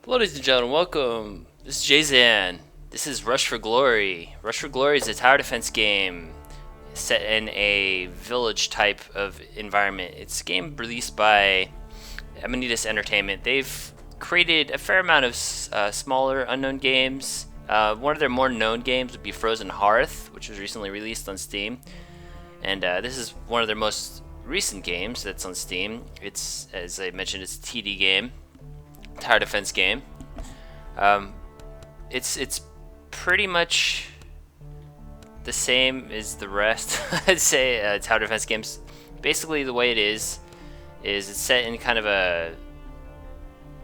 Hello, ladies and gentlemen. Welcome. This is Jay-Zan. This is Rush for Glory. Rush for Glory is a tower defense game set in a village type of environment. It's a game released by Amanitas Entertainment. They've created a fair amount of smaller, unknown games. One of their more known games would be Frozen Hearth, which was recently released on Steam. And this is one of their most recent games that's on Steam. It's, as I mentioned, it's a TD game, tower defense game. Um, it's pretty much the same as the rest. I'd say tower defense games. Basically, the way it is it's set in kind of a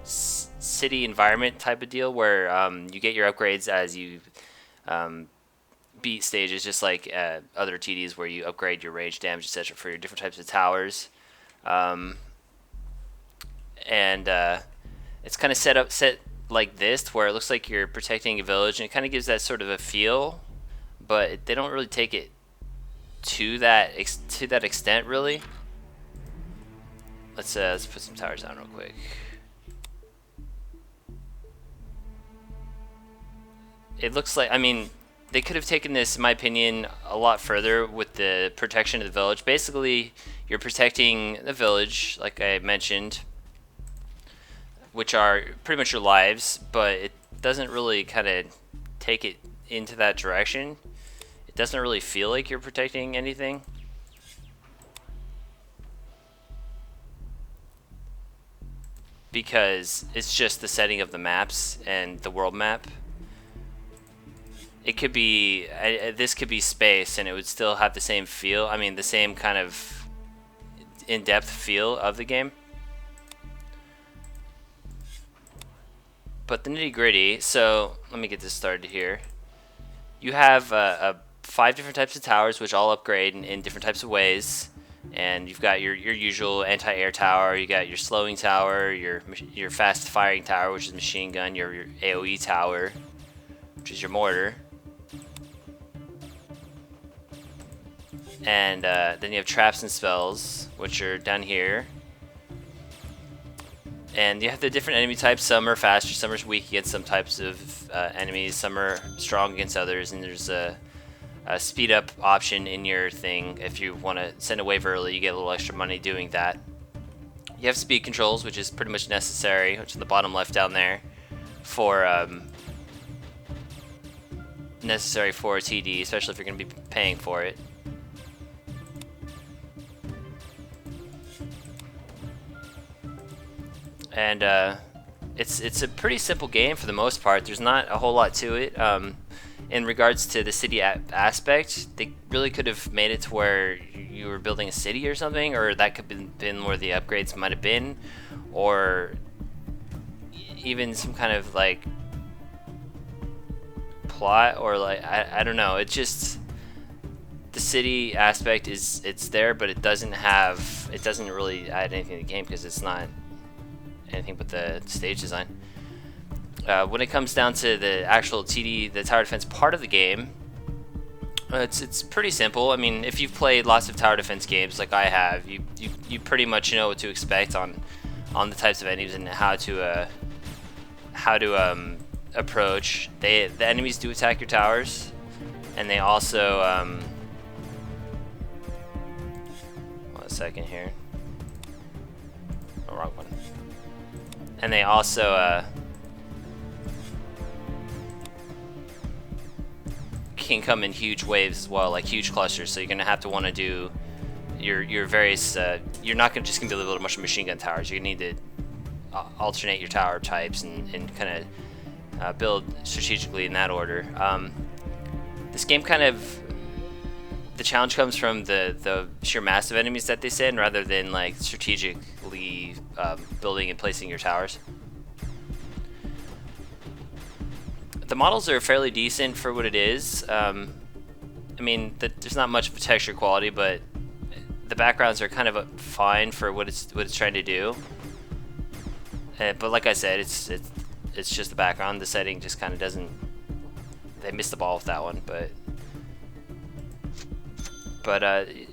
city environment type of deal where you get your upgrades as you um, beat stages, just like other TDs where you upgrade your range, damage, etc. for your different types of towers. Um, and It's kind of set like this, where it looks like you're protecting a village, and it kind of gives that sort of a feel, but they don't really take it to that extent, really. Let's put some towers down real quick. It looks like, I mean, they could have taken this, in my opinion, a lot further with the protection of the village. Basically, you're protecting the village, like I mentioned, which are pretty much your lives, but it doesn't really kind of take it into that direction. It doesn't really feel like you're protecting anything. Because it's just the setting of the maps and the world map. It could be, this could be space and it would still have the same feel. I mean, the same kind of in-depth feel of the game. But the nitty gritty, so let me get this started here. You have 5 different types of towers, which all upgrade in different types of ways. And you've got your usual anti-air tower, you got your slowing tower, your fast firing tower, which is machine gun, your AoE tower, which is your mortar. And then you have traps and spells, which are down here. And you have the different enemy types. Some are faster, some are weak against some types of enemies, some are strong against others, and there's a speed up option in your thing. If you want to send a wave early, you get a little extra money doing that. You have speed controls, which is pretty much necessary, which is the bottom left down there, for necessary for a TD, especially if you're going to be paying for it. And it's a pretty simple game for the most part. There's not a whole lot to it. In regards to the city aspect, they really could have made it to where you were building a city or something, or that could have been where the upgrades might have been, or even some kind of like plot, or like I don't know. It's just the city aspect it's there, but it doesn't really add anything to the game because it's not anything but the stage design. When it comes down to the actual TD, the tower defense part of the game, it's pretty simple. I mean, if you've played lots of tower defense games like I have, you pretty much know what to expect on the types of enemies and how to approach. The enemies do attack your towers, and they also 1 second here. Oh, wrong one. And they also can come in huge waves as well, like huge clusters. So you're gonna have to want to do your various. You're not just gonna be able to build a bunch of machine gun towers. You're gonna need to alternate your tower types and kind of build strategically in that order. This game kind of, the challenge comes from the sheer mass of enemies that they send, rather than like strategically building and placing your towers. The models are fairly decent for what it is. I mean, there's not much of a texture quality, but the backgrounds are kind of fine for what it's trying to do. But like I said, it's just the background. The setting just kind of doesn't. They missed the ball with that one, but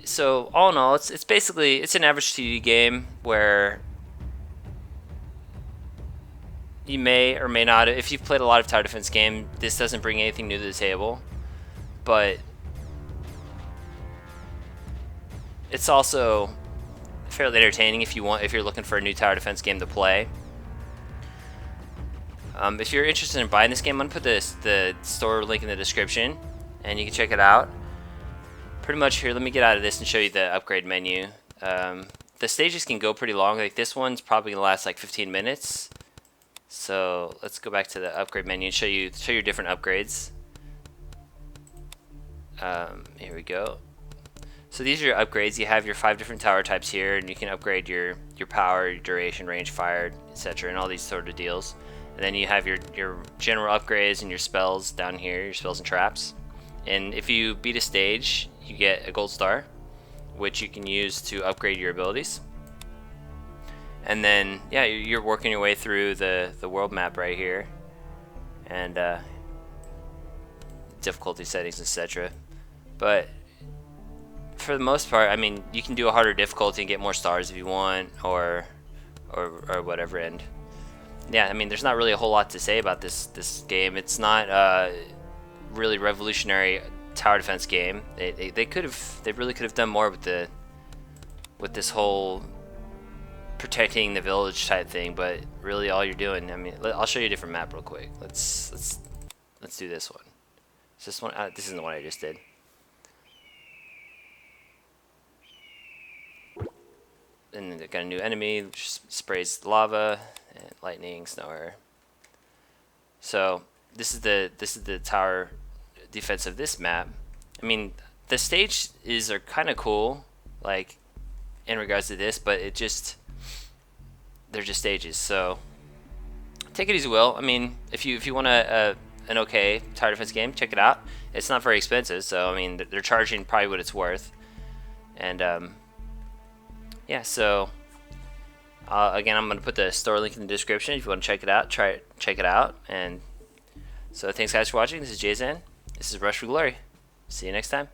so all in all, it's basically an average TD game where You may or may not, if you've played a lot of tower defense game, this doesn't bring anything new to the table, but it's also fairly entertaining if you're looking for a new tower defense game to play. If you're interested in buying this game, I'm gonna put the store link in the description, and you can check it out. Pretty much here, let me get out of this and show you the upgrade menu. The stages can go pretty long. Like this one's probably gonna last like 15 minutes. So let's go back to the upgrade menu and show you your different upgrades. Here we go. So these are your upgrades. You have your 5 different tower types here, and you can upgrade your power, your duration, range fired, etc., and all these sort of deals. And then you have your general upgrades and your spells down here, your spells and traps. And if you beat a stage, you get a gold star, which you can use to upgrade your abilities. And then, yeah, you're working your way through the world map right here, and difficulty settings, etc. But for the most part, I mean, you can do a harder difficulty and get more stars if you want, or whatever. And yeah, I mean, there's not really a whole lot to say about this game. It's not really revolutionary tower defense game. They really could have done more with this whole protecting the village type thing. But really, all you're doing, I mean, I'll show you a different map real quick. Let's do this one. Is this one? This isn't the one I just did. And they got a new enemy, which sprays lava and lightning, snow. So this is the tower defense of this map. I mean, the stages are kind of cool, like in regards to this, but they're just stages. So take it as you will. I mean, if you want an okay tower defense game, check it out. It's not very expensive, so I mean, they're charging probably what it's worth. And yeah, so again, I'm gonna put the store link in the description if you want to check it out. Check it out. And so thanks guys for watching. This is Jayzan. This is Rush for Glory. See you next time.